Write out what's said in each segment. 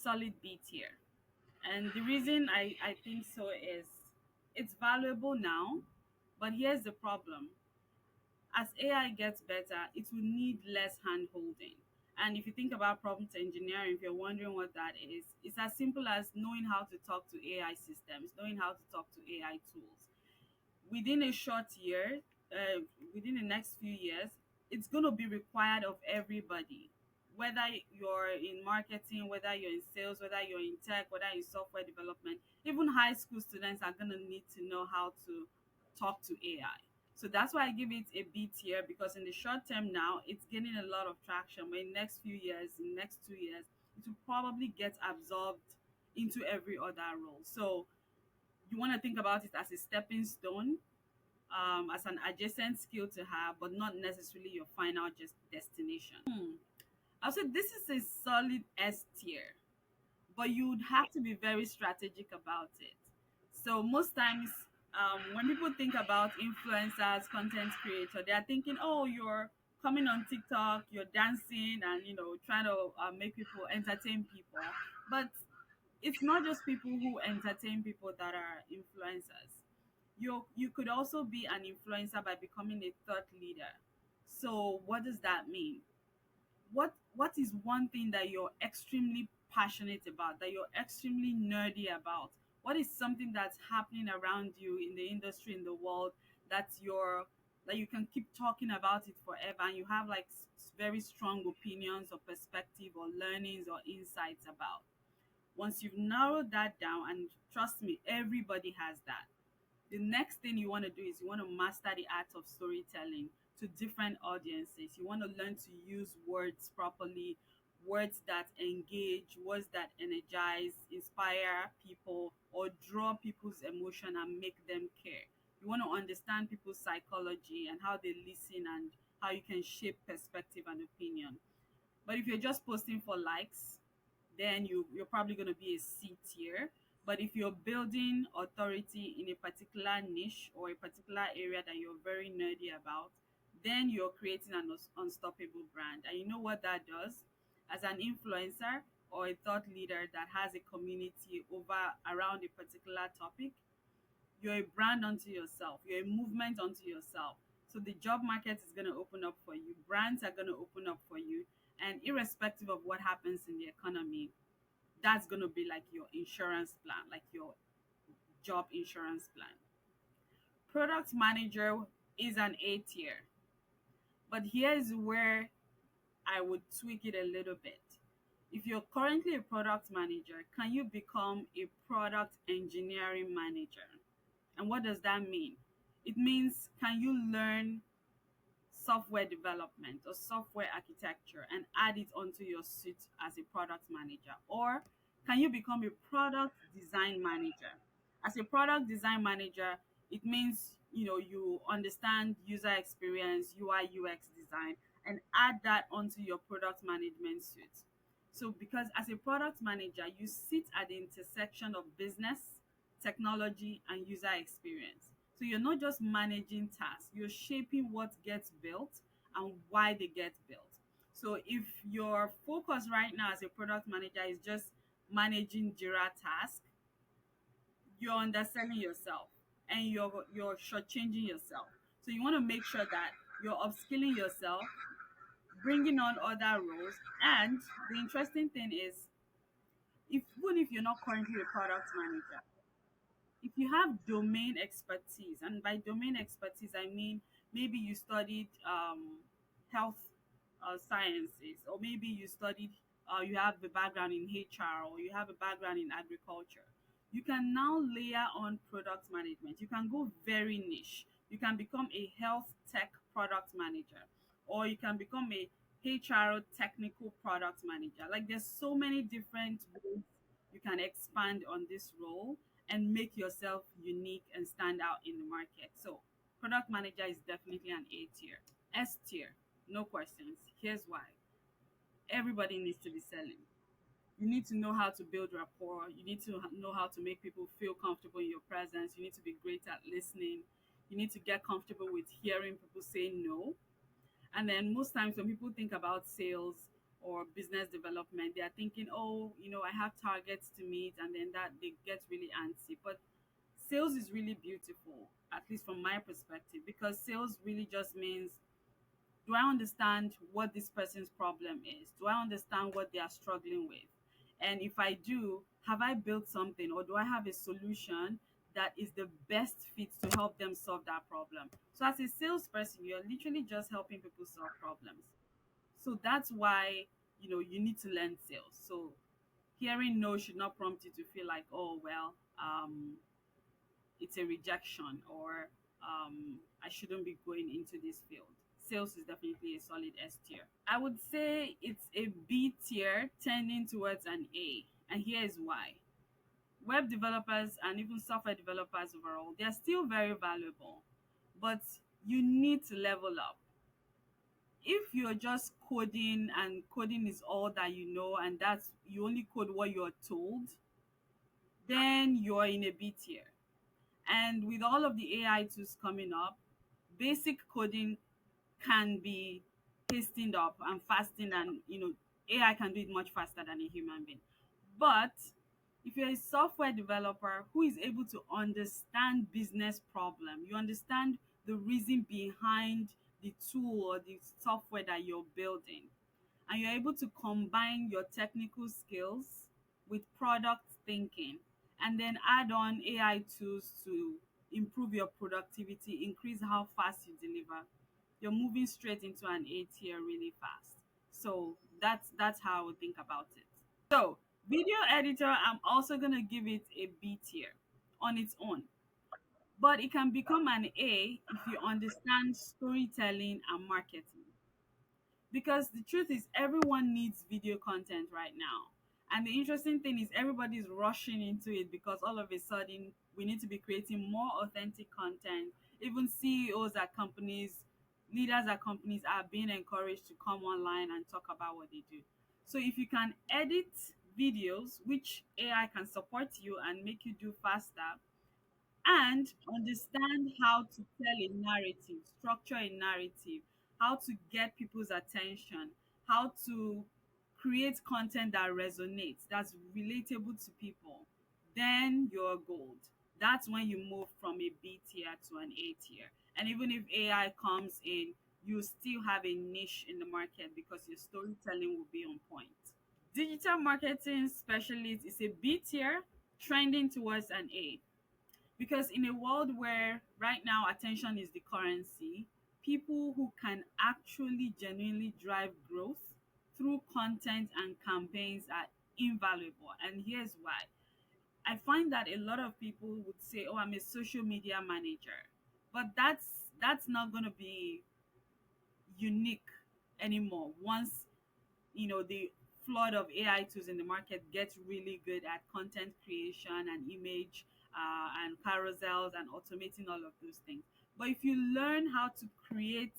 solid B tier. And the reason I think so is it's valuable now, but here's the problem. As AI gets better, it will need less hand holding. And if you think about prompt engineering, if you're wondering what that is, it's as simple as knowing how to talk to AI systems, knowing how to talk to AI tools. Within a short year, uh, within the next few years, it's going to be required of everybody. Whether you're in marketing, whether you're in sales, whether you're in tech, whether in software development, even high school students are going to need to know how to talk to AI. So that's why I give it a B tier, because in the short term now, it's gaining a lot of traction. But in the next few years, in the next 2 years, it will probably get absorbed into every other role. So you want to think about it as a stepping stone, as an adjacent skill to have, but not necessarily your final just destination. I'll say this is a solid S tier, but you would have to be very strategic about it. So most times, when people think about influencers, content creator, they are thinking, oh, you're coming on TikTok, you're dancing, and trying to make people entertain people. But it's not just people who entertain people that are influencers. You could also be an influencer by becoming a thought leader. So what does that mean? What is one thing that you're extremely passionate about, that you're extremely nerdy about? What is something that's happening around you in the industry, in the world, that you can keep talking about it forever, and you have like very strong opinions or perspective or learnings or insights about? Once you've narrowed that down, and trust me, everybody has that, the next thing you want to do is you want to master the art of storytelling to different audiences. You want to learn to use words properly, words that engage, words that energize, inspire people, or draw people's emotion and make them care. You want to understand people's psychology and how they listen, and how you can shape perspective and opinion. But if you're just posting for likes, then you're probably going to be a C tier. But if you're building authority in a particular niche or a particular area that you're very nerdy about, then you're creating an unstoppable brand. And you know what that does? As an influencer or a thought leader that has a community over around a particular topic, you're a brand unto yourself. You're a movement unto yourself. So the job market is going to open up for you. Brands are going to open up for you. And irrespective of what happens in the economy, that's going to be like your insurance plan, like your job insurance plan. Product manager is an A tier. But here's where I would tweak it a little bit. If you're currently a product manager, can you become a product engineering manager? And what does that mean? It means, can you learn software development or software architecture and add it onto your suite as a product manager? Or can you become a product design manager? As a product design manager, it means you understand user experience, UI UX design, and add that onto your product management suite. So because as a product manager, you sit at the intersection of business, technology, and user experience. So you're not just managing tasks, you're shaping what gets built and why they get built. So if your focus right now as a product manager is just managing Jira tasks, you're underselling yourself, and you're shortchanging yourself. So you want to make sure that you're upskilling yourself, bringing on other roles. And the interesting thing is, even if you're not currently a product manager, if you have domain expertise, and by domain expertise I mean maybe you studied health sciences, or maybe you have a background in HR, or you have a background in agriculture, you can now layer on product management. You can go very niche. You can become a health tech product manager, or you can become a HR technical product manager. Like, there's so many different ways you can expand on this role and make yourself unique and stand out in the market. So product manager is definitely an A tier. S tier, no questions. Here's why. Everybody needs to be selling. You need to know how to build rapport. You need to know how to make people feel comfortable in your presence. You need to be great at listening. You need to get comfortable with hearing people say no. And then most times when people think about sales, or business development, they are thinking, oh, I have targets to meet, and then that they get really antsy. But sales is really beautiful, at least from my perspective, because sales really just means, do I understand what this person's problem is? Do I understand what they are struggling with? And if I do, have I built something, or do I have a solution that is the best fit to help them solve that problem? So as a salesperson, you're literally just helping people solve problems. So that's why, you need to learn sales. So hearing no should not prompt you to feel like, oh well, it's a rejection, or I shouldn't be going into this field. Sales is definitely a solid S tier. I would say it's a B tier tending towards an A. And here is why. Web developers and even software developers overall, they're still very valuable, but you need to level up. If you're just coding and coding is all that you know, and that's you only code what you're told, then you're in a B tier. And with all of the AI tools coming up, basic coding can be hastened up and fastened, and AI can do it much faster than a human being. But if you're a software developer who is able to understand business problem, you understand the reason behind the tool or the software that you're building, and you're able to combine your technical skills with product thinking, and then add on AI tools to improve your productivity, increase how fast you deliver, you're moving straight into an A tier really fast. So that's how I would think about it. So video editor, I'm also gonna give it a B tier on its own. But it can become an A if you understand storytelling and marketing. Because the truth is, everyone needs video content right now. And the interesting thing is, everybody's rushing into it because all of a sudden we need to be creating more authentic content. Even CEOs at companies, leaders at companies are being encouraged to come online and talk about what they do. So if you can edit videos, which AI can support you and make you do faster, and understand how to tell a narrative, structure a narrative, how to get people's attention, how to create content that resonates, that's relatable to people, then you're gold. That's when you move from a B tier to an A tier. And even if AI comes in, you still have a niche in the market because your storytelling will be on point. Digital marketing specialist is a B tier, trending towards an A. Because in a world where right now attention is the currency, people who can actually genuinely drive growth through content and campaigns are invaluable. And here's why. I find that a lot of people would say, "Oh, I'm a social media manager." But that's not going to be unique anymore once the flood of AI tools in the market gets really good at content creation and image and carousels and automating all of those things. But if you learn how to create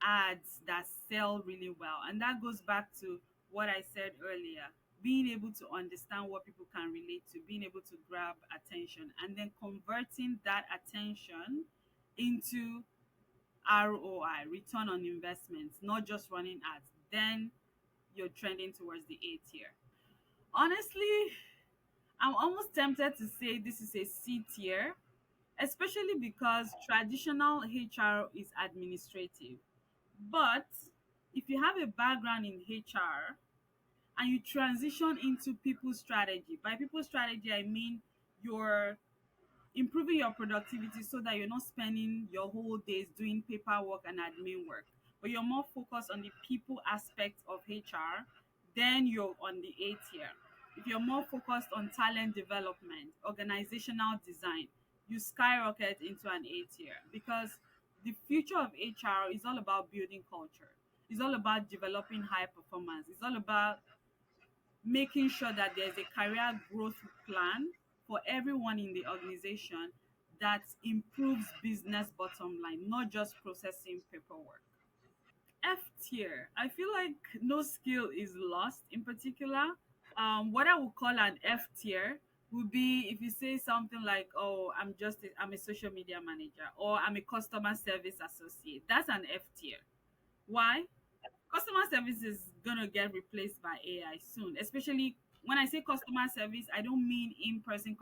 ads that sell really well, and that goes back to what I said earlier, being able to understand what people can relate to, being able to grab attention, and then converting that attention into ROI, return on investments, not just running ads, then you're trending towards the A tier. Honestly, I'm almost tempted to say this is a C tier, especially because traditional HR is administrative. But if you have a background in HR and you transition into people strategy, by people strategy, I mean you're improving your productivity so that you're not spending your whole days doing paperwork and admin work, but you're more focused on the people aspect of HR, then you're on the A tier. If you're more focused on talent development, organizational design, you skyrocket into an A tier because the future of HR is all about building culture. It's all about developing high performance. It's all about making sure that there's a career growth plan for everyone in the organization that improves business bottom line, not just processing paperwork. F tier. I feel like no skill is lost in particular. What I would call an F tier would be if you say something like, "Oh, I'm a social media manager," or "I'm a customer service associate." That's an F tier. Why? Customer service is gonna get replaced by AI soon. Especially when I say customer service, I don't mean in person